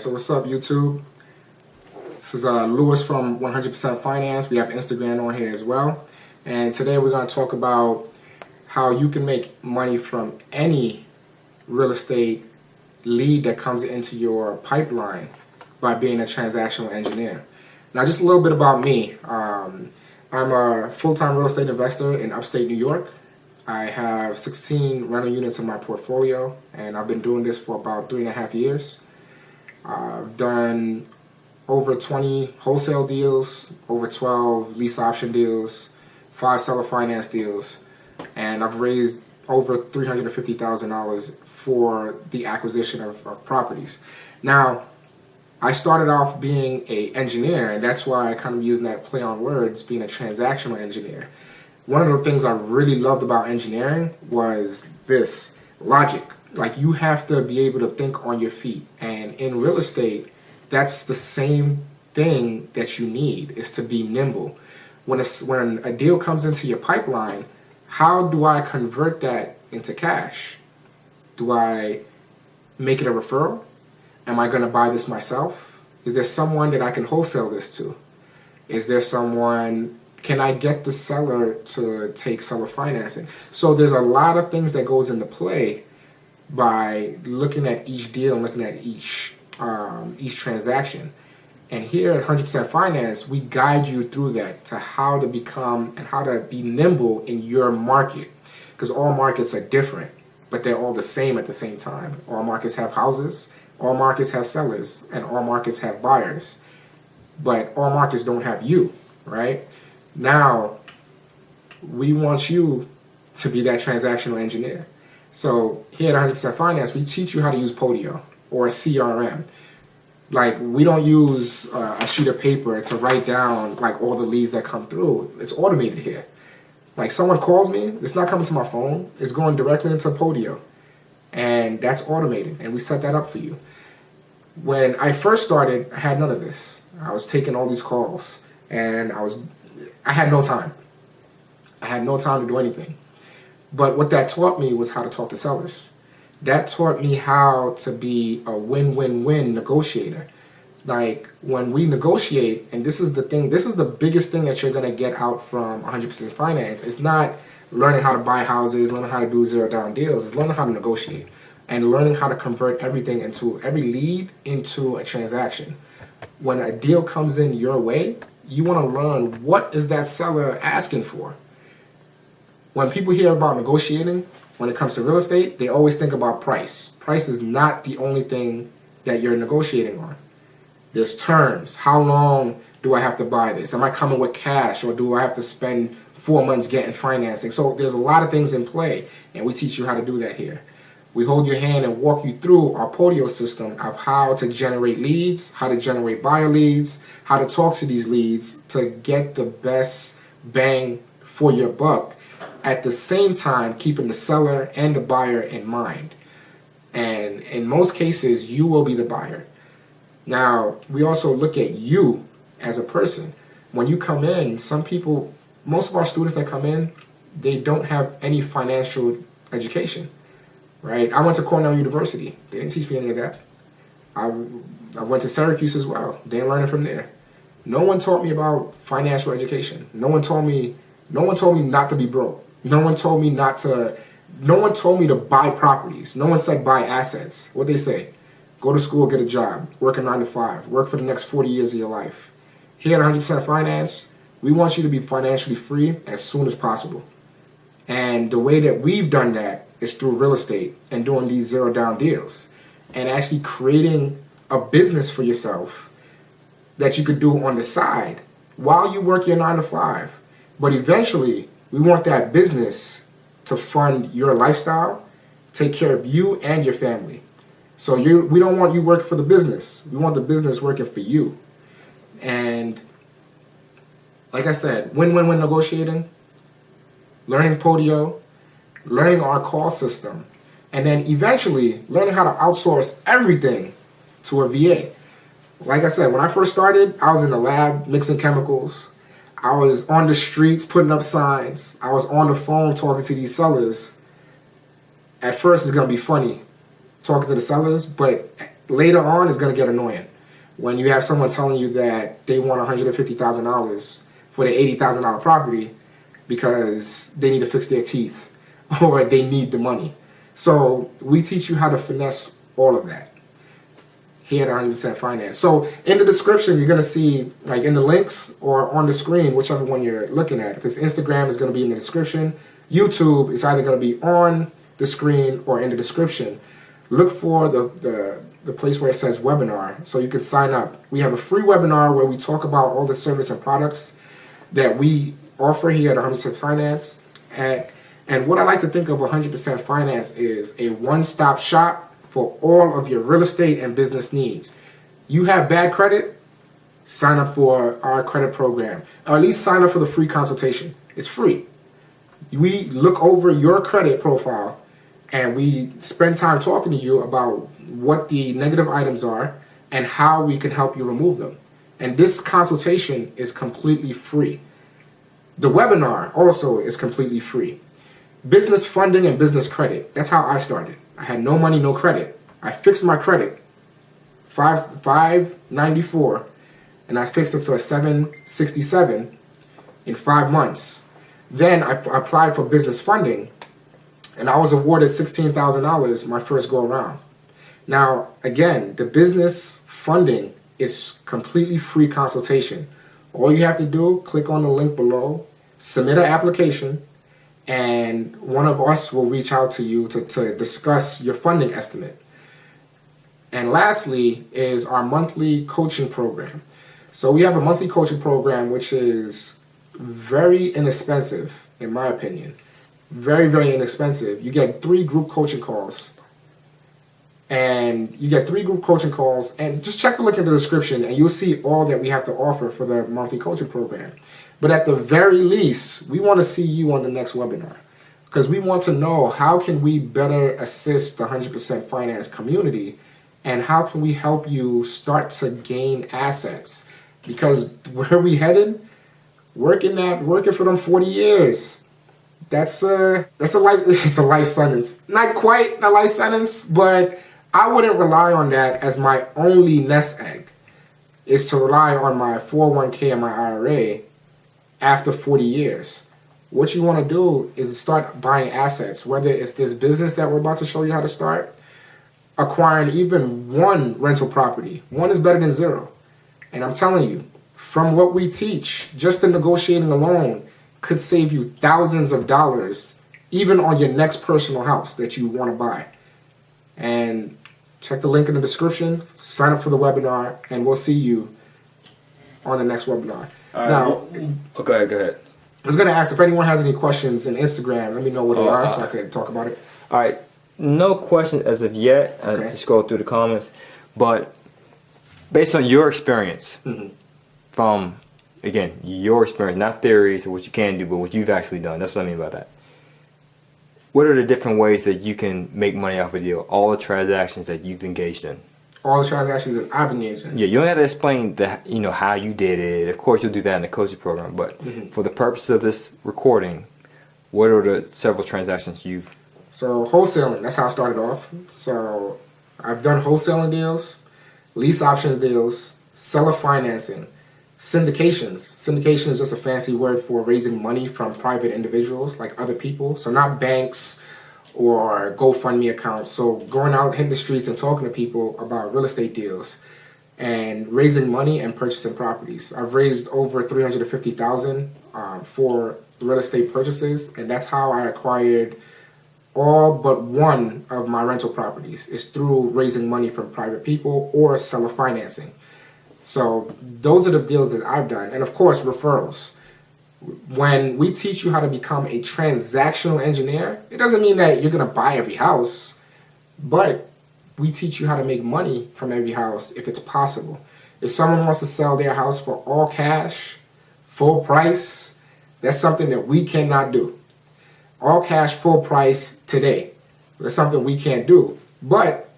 So what's up, YouTube? This is Lewis from 100% Finance. We have Instagram on here as well. And today we're going to talk about how you can make money from any real estate lead that comes into your pipeline by being a transactional engineer. Now, just a little bit about me. I'm a full-time real estate investor in upstate New York. I have 16 rental units in my portfolio, and I've been doing this for about 3.5 years. I've done over 20 wholesale deals, over 12 lease option deals, 5 seller finance deals, and I've raised over $350,000 for the acquisition of properties. Now, I started off being an engineer, and that's why I kind of using that play on words, being a transactional engineer. One of the things I really loved about engineering was this logic. Like, you have to be able to think on your feet. And in real estate, that's the same thing that you need, is to be nimble. When a deal comes into your pipeline, how do I convert that into cash? Do I make it a referral? Am I going to buy this myself? Is there someone that I can wholesale this to? Is there someone, can I get the seller to take seller financing? So there's a lot of things that goes into play by looking at each deal and looking at each transaction. And here at 100% Finance, we guide you through that to how to become and how to be nimble in your market. Because all markets are different, but they're all the same at the same time. All markets have houses, all markets have sellers, and all markets have buyers. But all markets don't have you, right? Now, we want you to be that transactional engineer. So here at 100% Finance, we teach you how to use Podio or a CRM. Like, we don't use a sheet of paper to write down like all the leads that come through. It's automated here. Like, someone calls me, it's not coming to my phone, it's going directly into Podio. And that's automated, and we set that up for you. When I first started, I had none of this. I was taking all these calls, and I had no time. I had no time to do anything. But what that taught me was how to talk to sellers. That taught me how to be a win-win-win negotiator. Like, when we negotiate, and this is the thing, this is the biggest thing that you're going to get out from 100% Finance. It's not learning how to buy houses, learning how to do zero-down deals. It's learning how to negotiate and learning how to convert everything into, every lead into a transaction. When a deal comes in your way, you want to learn, what is that seller asking for? When people hear about negotiating, when it comes to real estate, they always think about price. Price is not the only thing that you're negotiating on. There's terms. How long do I have to buy this? Am I coming with cash, or do I have to spend 4 months getting financing? So there's a lot of things in play, and we teach you how to do that here. We hold your hand and walk you through our Podio system of how to generate leads, how to generate buyer leads, how to talk to these leads to get the best bang for your buck, at the same time keeping the seller and the buyer in mind. And in most cases, you will be the buyer. Now, we also look at you as a person. When you come in, some people, most of our students that come in, they don't have any financial education, right? I went to Cornell University. They didn't teach me any of that. I went to Syracuse as well. They didn't learn it from there. No one taught me about financial education. No one told me not to be broke. No one told me to buy properties. No one said buy assets. What they say? Go to school, get a job, work a 9 to 5, work for the next 40 years of your life. Here at 100% Finance, we want you to be financially free as soon as possible. And the way that we've done that is through real estate and doing these zero-down deals and actually creating a business for yourself that you could do on the side while you work your 9 to 5. But eventually, we want that business to fund your lifestyle, take care of you and your family. So we don't want you working for the business. We want the business working for you. And like I said, win-win-win negotiating, learning Podio, learning our call system, and then eventually learning how to outsource everything to a VA. Like I said, when I first started, I was in the lab mixing chemicals. I was on the streets putting up signs. I was on the phone talking to these sellers. At first, it's going to be funny talking to the sellers, but later on is going to get annoying. When you have someone telling you that they want $150,000 for their $80,000 property because they need to fix their teeth or they need the money. So we teach you how to finesse all of that here at 100% Finance. So in the description, you're going to see, like in the links or on the screen, whichever one you're looking at. If it's Instagram, it's going to be in the description. YouTube is either going to be on the screen or in the description. Look for the place where it says webinar so you can sign up. We have a free webinar where we talk about all the service and products that we offer here at 100% Finance. And what I like to think of 100% Finance is a one-stop shop for all of your real estate and business needs. You have bad credit? Sign up for our credit program. Or at least sign up for the free consultation. It's free. We look over your credit profile and we spend time talking to you about what the negative items are and how we can help you remove them. And this consultation is completely free. The webinar also is completely free. Business funding and business credit. That's how I started. I had no money, no credit. I fixed my credit, 594, and I fixed it to a 767 in 5 months. Then I applied for business funding, and I was awarded $16,000 my first go around. Now, again, the business funding is completely free consultation. All you have to do, click on the link below, submit an application, and one of us will reach out to you to discuss your funding estimate. And lastly is our monthly coaching program. So we have a monthly coaching program which is very inexpensive, in my opinion. Very, very inexpensive. You get 3 group coaching calls. And just check the link in the description and you'll see all that we have to offer for the monthly coaching program. But at the very least, we want to see you on the next webinar because we want to know how can we better assist the 100% Finance community and how can we help you start to gain assets, because where we headed, working for them 40 years, it's a life sentence. Not quite a life sentence, but I wouldn't rely on that as my only nest egg, is to rely on my 401k and my IRA after 40 years. What you want to do is start buying assets, whether it's this business that we're about to show you how to start, acquiring even one rental property. One is better than 0. And I'm telling you, from what we teach, just the negotiating alone could save you thousands of dollars, even on your next personal house that you want to buy. And check the link in the description, sign up for the webinar, and we'll see you on the next webinar. Now, go ahead. I was going to ask if anyone has any questions in Instagram. Let me know what they are so I could talk about it. All right. No questions as of yet. Okay. Just scroll through the comments. But based on your experience, from, again, your experience, not theories or what you can do, but what you've actually done. That's what I mean by that. What are the different ways that you can make money off a deal? All the transactions that you've engaged in. All the transactions that I've engaged in. Yeah, you don't have to explain how you did it. Of course, you'll do that in the coaching program. But for the purpose of this recording, what are the several transactions you've? So wholesaling, that's how I started off. So I've done wholesaling deals, lease option deals, seller financing, syndications. Syndication is just a fancy word for raising money from private individuals, like other people. So not banks or GoFundMe accounts. So going out, hitting the streets and talking to people about real estate deals and raising money and purchasing properties. I've raised over $350,000 for real estate purchases, and that's how I acquired all but one of my rental properties, is through raising money from private people or seller financing. So those are the deals that I've done. And of course, referrals. When we teach you how to become a transactional engineer, it doesn't mean that you're going to buy every house, but we teach you how to make money from every house if it's possible. If someone wants to sell their house for all cash, full price, that's something that we cannot do. All cash, full price today. That's something we can't do. But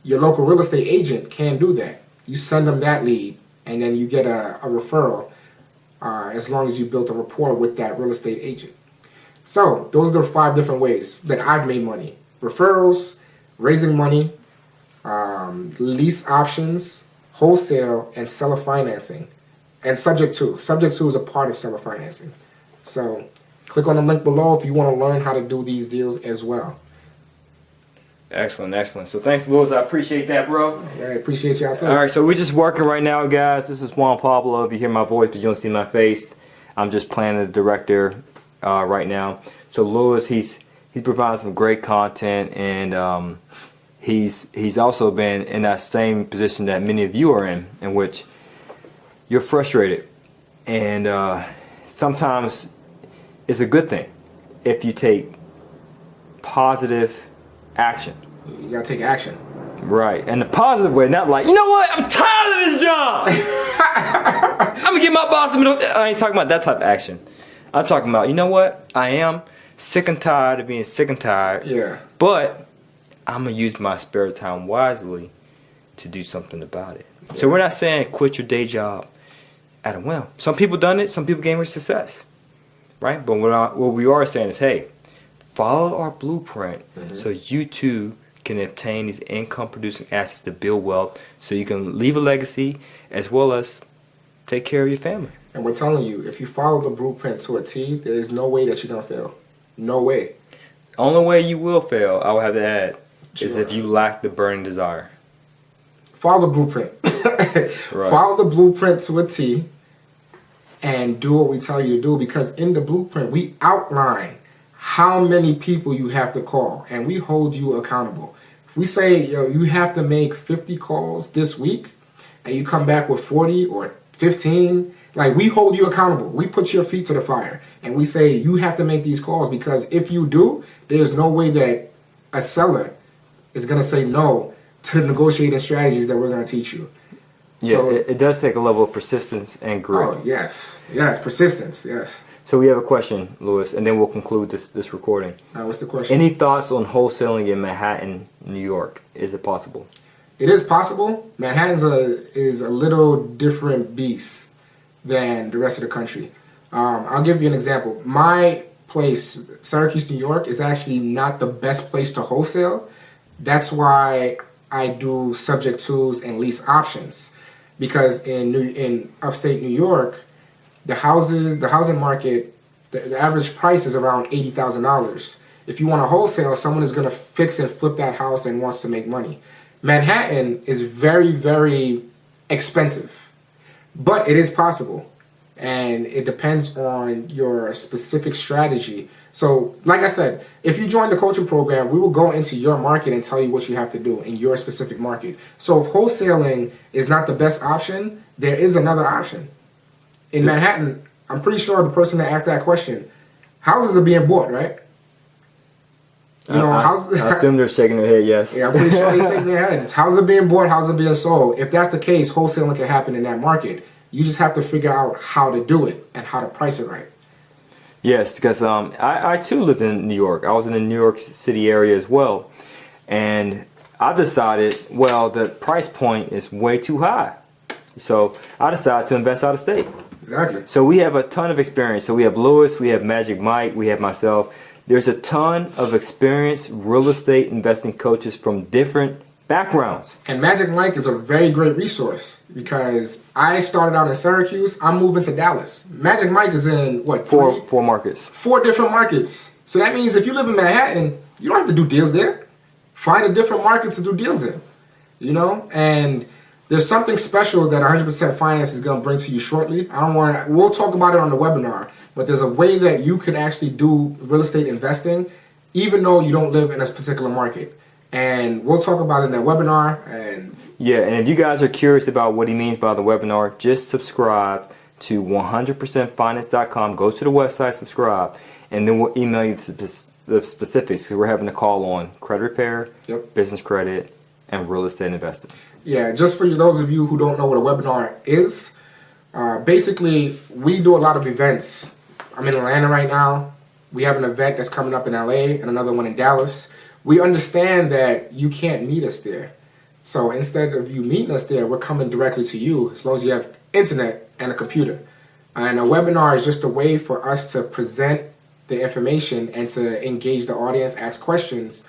your local real estate agent can do that. You send them that lead, and then you get a referral as long as you built a rapport with that real estate agent. So those are the 5 different ways that I've made money. Referrals, raising money, lease options, wholesale, and seller financing. And subject to. Subject to is a part of seller financing. So click on the link below if you want to learn how to do these deals as well. Excellent, excellent. So thanks, Louis. I appreciate that, bro. Yeah, I appreciate y'all too. All right, so we're just working right now, guys. This is Juan Pablo. If you hear my voice, but you don't see my face, I'm just playing the director right now. So Louis, he's providing some great content, and he's also been in that same position that many of you are in which you're frustrated, and sometimes it's a good thing if you take positive action. You gotta take action. Right, and the positive way, not like, you know what, I'm tired of this job. I'm gonna get my boss. I ain't talking about that type of action. I'm talking about, you know what, I am sick and tired of being sick and tired. Yeah. But I'm gonna use my spare time wisely to do something about it. Yeah. So we're not saying quit your day job at a whim. Some people done it. Some people gained success, right? But what we are saying is, hey, follow our blueprint so you too can obtain these income producing assets to build wealth, so you can leave a legacy as well as take care of your family. And we're telling you, if you follow the blueprint to a T, there is no way that you're gonna fail. No way. Only way you will fail, I would have to add, is if you lack the burning desire. Follow the blueprint. Right. Follow the blueprint to a T and do what we tell you to do, because in the blueprint we outline how many people you have to call, and we hold you accountable. If we say, yo, you have to make 50 calls this week, and you come back with 40 or 15, like, we hold you accountable. We put your feet to the fire, and we say you have to make these calls, because if you do, there's no way that a seller is going to say no to the negotiating strategies that we're going to teach you. Yeah, so, it does take a level of persistence and grit. Oh, yes. Yes, persistence, yes. So we have a question, Louis, and then we'll conclude this recording. What's the question? Any thoughts on wholesaling in Manhattan, New York? Is it possible? It is possible. Manhattan's is a little different beast than the rest of the country. I'll give you an example. My place, Syracuse, New York, is actually not the best place to wholesale. That's why I do subject tos and lease options, because in upstate New York, the housing market, the average price is around $80,000. If you want to wholesale, someone is going to fix and flip that house and wants to make money. Manhattan is very, very expensive, but it is possible, and it depends on your specific strategy. So, like I said, if you join the coaching program, we will go into your market and tell you what you have to do in your specific market. So if wholesaling is not the best option, there is another option. In Manhattan, I'm pretty sure the person that asked that question, houses are being bought, right? You know, I assume they're shaking their head, yes. Yeah, I'm pretty sure they're shaking their heads. Houses are being bought, houses are being sold. If that's the case, wholesaling can happen in that market. You just have to figure out how to do it and how to price it right. Yes, because I too lived in New York. I was in the New York City area as well. And I decided, well, the price point is way too high. So I decided to invest out of state. Exactly. So we have a ton of experience. So we have Louis, we have Magic Mike, we have myself. There's a ton of experienced real estate investing coaches from different backgrounds. And Magic Mike is a very great resource, because I started out in Syracuse. I'm moving to Dallas. Magic Mike is in what? Four markets. 4 different markets. So that means if you live in Manhattan, you don't have to do deals there. Find a different market to do deals in. You know, and there's something special that 100% Finance is going to bring to you shortly. We'll talk about it on the webinar, but there's a way that you can actually do real estate investing even though you don't live in a particular market. And we'll talk about it in that webinar. And if you guys are curious about what he means by the webinar, just subscribe to 100percentfinance.com. Go to the website, subscribe, and then we'll email you the specifics, because we're having a call on credit repair, business credit, and real estate investing. Yeah, just for those of you who don't know what a webinar is, basically we do a lot of events. I'm in Atlanta right now. We have an event that's coming up in LA and another one in Dallas. We understand that you can't meet us there. So instead of you meeting us there, we're coming directly to you, as long as you have internet and a computer. And a webinar is just a way for us to present the information and to engage the audience, ask questions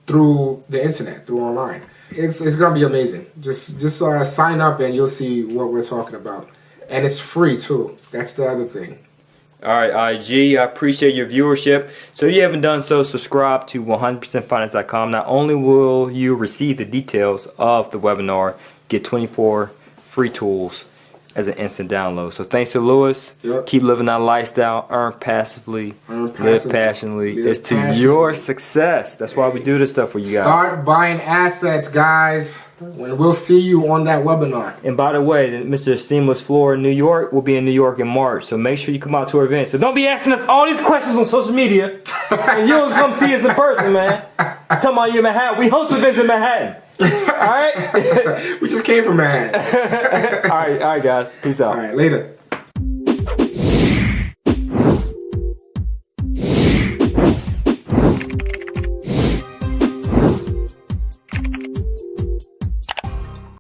through the internet, through online. It's gonna be amazing. Just sign up and you'll see what we're talking about, and it's free too. That's the other thing. All right, IG, I appreciate your viewership. So if you haven't done so, subscribe to 100percentfinance.com. Not only will you receive the details of the webinar, get 24 free tools as an instant download. So thanks to Lewis. Yep. Keep living that lifestyle. Earn passively. Live passionately. Live It's to passionately. your success. That's why we do this stuff for you guys. Start buying assets, guys. When we'll see you on that webinar. And by the way, Mr. Seamless Floor in New York will be in New York in March. So make sure you come out to our event. So don't be asking us all these questions on social media. And you don't come see us in person, man. I'm talking about you in Manhattan. We host events in Manhattan. Alright? We just came from Manhattan. Alright, guys. Peace out. All right, later.